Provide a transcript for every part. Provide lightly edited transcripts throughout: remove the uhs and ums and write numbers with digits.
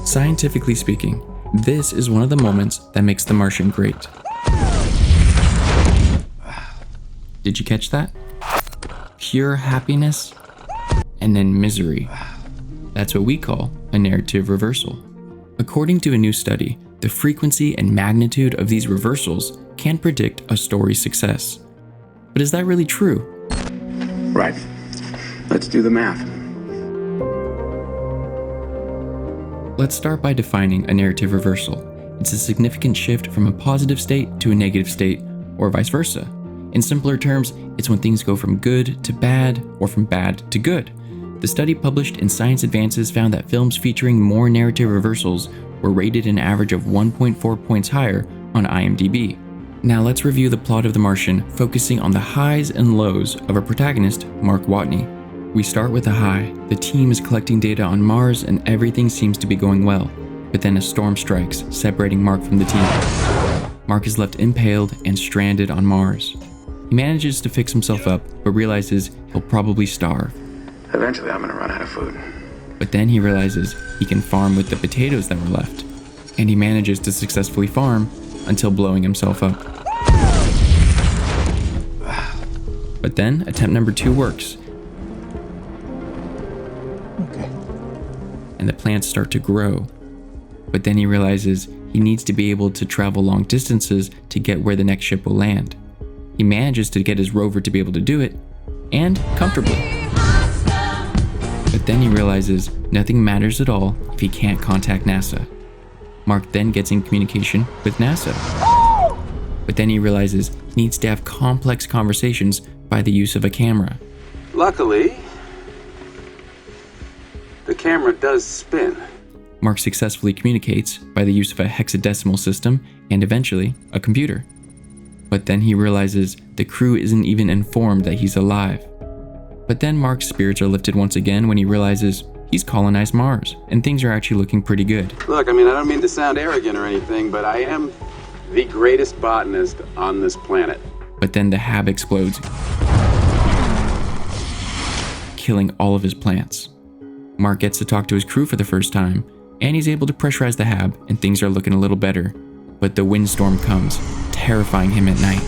Scientifically speaking, this is one of the moments that makes The Martian great. Did you catch that? Pure happiness and then misery. That's what we call a narrative reversal. According to a new study, the frequency and magnitude of these reversals can predict a story's success. But is that really true? Right. Let's do the math. Let's start by defining a narrative reversal. It's a significant shift from a positive state to a negative state, or vice versa. In simpler terms, it's when things go from good to bad, or from bad to good. The study published in Science Advances found that films featuring more narrative reversals were rated an average of 1.4 points higher on IMDb. Now let's review the plot of The Martian, focusing on the highs and lows of our protagonist, Mark Watney. We start with the high. The team is collecting data on Mars and everything seems to be going well. But then a storm strikes, separating Mark from the team. Mark is left impaled and stranded on Mars. He manages to fix himself up, but realizes he'll probably starve. Eventually, I'm gonna run out of food. But then he realizes he can farm with the potatoes that were left. And he manages to successfully farm until blowing himself up. But then attempt number 2 works. Okay. And the plants start to grow. But then he realizes he needs to be able to travel long distances to get where the next ship will land. He manages to get his rover to be able to do it, and comfortably. But then he realizes nothing matters at all if he can't contact NASA. Mark then gets in communication with NASA. But then he realizes he needs to have complex conversations by the use of a camera. Luckily, the camera does spin. Mark successfully communicates by the use of a hexadecimal system and eventually a computer. But then he realizes the crew isn't even informed that he's alive. But then Mark's spirits are lifted once again when he realizes he's colonized Mars and things are actually looking pretty good. Look, I don't mean to sound arrogant or anything, but I am the greatest botanist on this planet. But then the hab explodes, killing all of his plants. Mark gets to talk to his crew for the first time, and he's able to pressurize the hab and things are looking a little better. But the windstorm comes, terrifying him at night.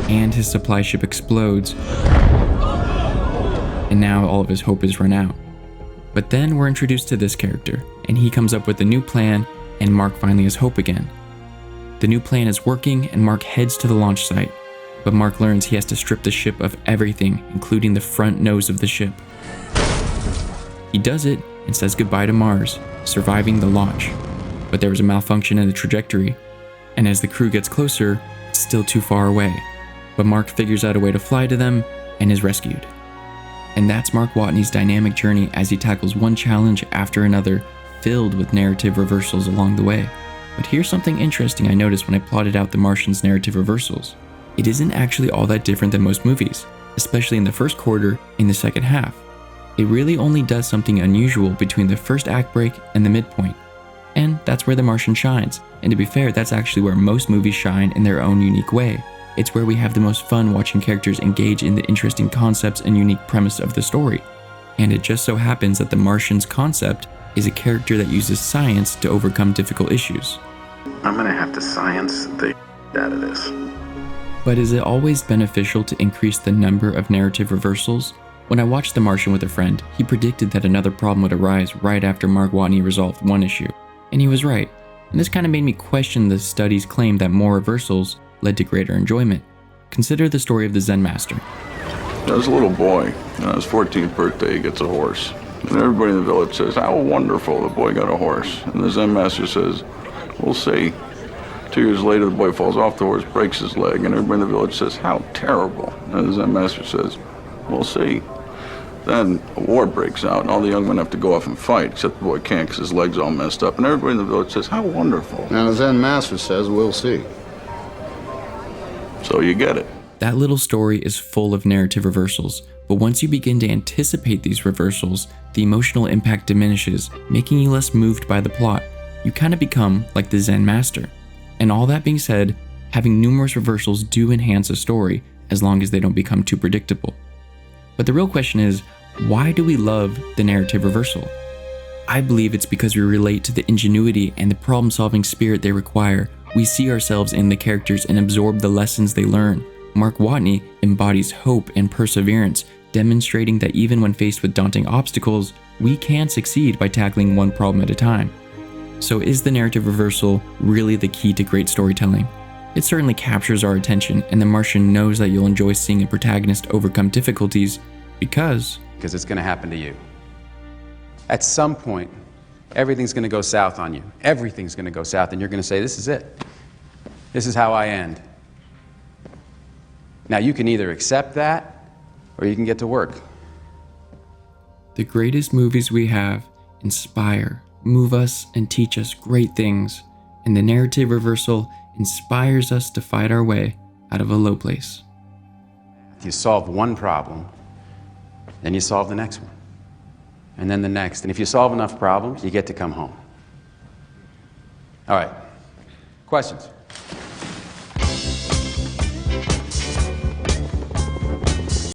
And his supply ship explodes. And now all of his hope is run out. But then we're introduced to this character, and he comes up with a new plan, and Mark finally has hope again. The new plan is working, and Mark heads to the launch site. But Mark learns he has to strip the ship of everything, including the front nose of the ship. He does it and says goodbye to Mars, surviving the launch. But there was a malfunction in the trajectory, and as the crew gets closer, it's still too far away. But Mark figures out a way to fly to them and is rescued. And that's Mark Watney's dynamic journey as he tackles one challenge after another, filled with narrative reversals along the way. But here's something interesting I noticed when I plotted out The Martian's narrative reversals. It isn't actually all that different than most movies, especially in the first quarter and the second half. It really only does something unusual between the first act break and the midpoint. And that's where The Martian shines. And to be fair, that's actually where most movies shine in their own unique way. It's where we have the most fun watching characters engage in the interesting concepts and unique premise of the story. And it just so happens that The Martian's concept is a character that uses science to overcome difficult issues. I'm gonna have to science the out of this. But is it always beneficial to increase the number of narrative reversals? When I watched The Martian with a friend, he predicted that another problem would arise right after Mark Watney resolved one issue. And he was right. And this kind of made me question the study's claim that more reversals led to greater enjoyment. Consider the story of the Zen master. There's a little boy, on his 14th birthday, he gets a horse. And everybody in the village says, how wonderful, the boy got a horse. And the Zen master says, we'll see. 2 years later, the boy falls off the horse, breaks his leg, and everybody in the village says, how terrible. And the Zen master says, we'll see. Then a war breaks out, and all the young men have to go off and fight, except the boy can't because his leg's all messed up. And everybody in the village says, how wonderful. And the Zen master says, we'll see. So you get it. That little story is full of narrative reversals, but once you begin to anticipate these reversals, the emotional impact diminishes, making you less moved by the plot. You kind of become like the Zen master. And all that being said, having numerous reversals do enhance a story, as long as they don't become too predictable. But the real question is, why do we love the narrative reversal? I believe it's because we relate to the ingenuity and the problem-solving spirit they require. We see ourselves in the characters and absorb the lessons they learn. Mark Watney embodies hope and perseverance, demonstrating that even when faced with daunting obstacles, we can succeed by tackling one problem at a time. So is the narrative reversal really the key to great storytelling? It certainly captures our attention, and The Martian knows that you'll enjoy seeing a protagonist overcome difficulties because it's going to happen to you. At some point, everything's going to go south on you. Everything's going to go south, and you're going to say, this is it. This is how I end. Now, you can either accept that, or you can get to work. the greatest movies we have inspire, move us, and teach us great things, and the narrative reversal inspires us to fight our way out of a low place. You solve one problem, then you solve the next one, and then the next. And if you solve enough problems, you get to come home. All right. Questions?